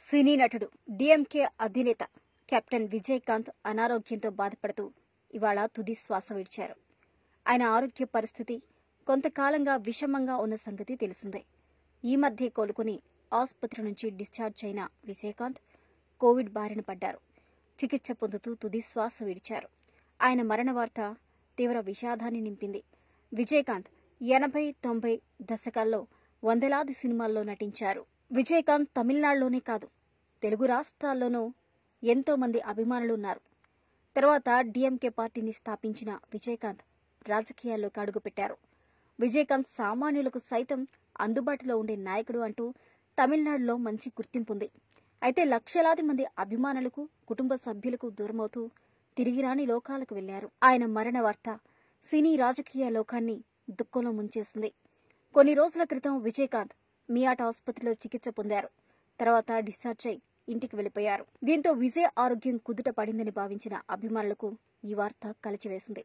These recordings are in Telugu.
సినీ నటుడు డీఎంకే అధినేత కెప్టెన్ విజయకాంత్ అనారోగ్యంతో బాధపడుతూ ఇవాళ తుది శ్వాస విడిచారు. ఆయన ఆరోగ్య పరిస్థితి కొంతకాలంగా విషమంగా ఉన్న సంగతి తెలిసిందే. ఈ మధ్య కోలుకుని ఆసుపత్రి నుంచి డిశ్చార్జ్ అయిన విజయకాంత్ కోవిడ్ బారిన పడ్డారు. చికిత్స పొందుతూ తుది శ్వాస విడిచారు. ఆయన మరణ వార్త తీవ్ర విషాదాన్ని నింపింది. విజయకాంత్ 80-90 దశకాల్లో వందలాది సినిమాల్లో నటించారు. విజయకాంత్ తమిళనాడులోనే కాదు, తెలుగు రాష్ట్రాల్లోనూ ఎంతో మంది అభిమానులున్నారు. తర్వాత డీఎంకే పార్టీని స్థాపించిన విజయకాంత్ రాజకీయాల్లోకి అడుగుపెట్టారు. విజయకాంత్ సామాన్యులకు సైతం అందుబాటులో ఉండే నాయకుడు అంటూ తమిళనాడులో మంచి గుర్తింపుంది. అయితే లక్షలాది మంది అభిమానులకు, కుటుంబ సభ్యులకు దూరమవుతూ తిరిగిరాని లోకాలకు వెళ్లారు. ఆయన మరణ వార్త సినీ రాజకీయ లోకాన్ని దుఃఖంలో ముంచేసింది. కొన్ని రోజుల క్రితం విజయకాంత్ మియాట్ ఆసుపత్రిలో చికిత్స పొందారు. తర్వాత డిశ్చార్జ్ అయి ఇంటికి వెళ్లిపోయారు. దీంతో విజయ్ ఆరోగ్యం కుదుట పడిందని భావించిన అభిమానులకు ఈ వార్త కలిచివేసింది.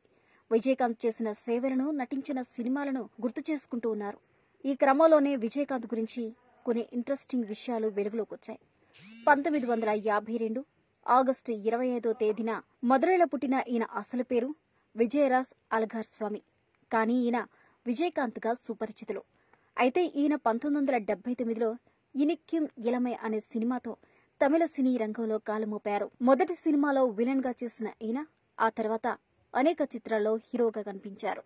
విజయకాంత్ చేసిన సేవలను, నటించిన సినిమాలను గుర్తు చేసుకుంటూ ఉన్నారు. ఈ క్రమంలోనే విజయకాంత్ గురించి కొన్ని ఇంట్రెస్టింగ్ విషయాలు వెలుగులోకొచ్చాయి. 1952 ఆగస్టు 25వ తేదీన మదురైలో పుట్టిన ఈయన అసలు పేరు విజయరాజ్ అలగార్ స్వామి. కానీ ఈయన విజయకాంత్ గా సుపరిచితులు. అయితే ఈయన 1979లో ఇనిక్యం ఇలమై అనే సినిమాతో తమిళ సినీ రంగంలో కాలుమోపారు. మొదటి సినిమాలో విలన్ గా చేసిన ఈయన ఆ తర్వాత అనేక చిత్రాల్లో హీరోగా కనిపించారు.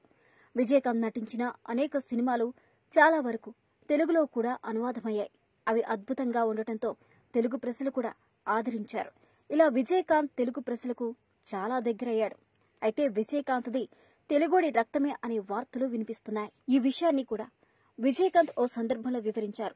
విజయకాంత్ నటించిన అనేక సినిమాలు చాలా వరకు తెలుగులో కూడా అనువాదమయ్యాయి. అవి అద్భుతంగా ఉండటంతో తెలుగు ప్రజలు కూడా ఆదరించారు. ఇలా విజయకాంత్ తెలుగు ప్రజలకు చాలా దగ్గరయ్యాడు. అయితే విజయకాంత్ది తెలుగోడి రక్తమే అనే వార్తలు వినిపిస్తున్నాయి. ఈ విషయాన్ని కూడా విజయకాంత్ ఓ సందర్భంలో వివరించారు.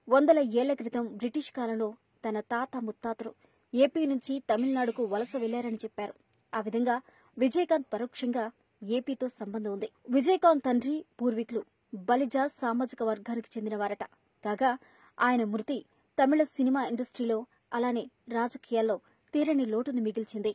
100 ఏళ్ల క్రితం బ్రిటిష్ కాలంలో తన తాత ముత్తాతలు ఏపీ నుంచి తమిళనాడుకు వలస వెళ్లారని చెప్పారు. ఆ విధంగా విజయకాంత్ పరోక్షంగా ఏపీతో సంబంధం ఉంది. విజయకాంత్ తండ్రి పూర్వీకులు బలిజ సామాజిక వర్గానికి చెందినవారట. కాగా ఆయన మృతి తమిళ సినిమా ఇండస్ట్రీలో అలానే రాజకీయాల్లో తీరని లోటును మిగిల్చింది.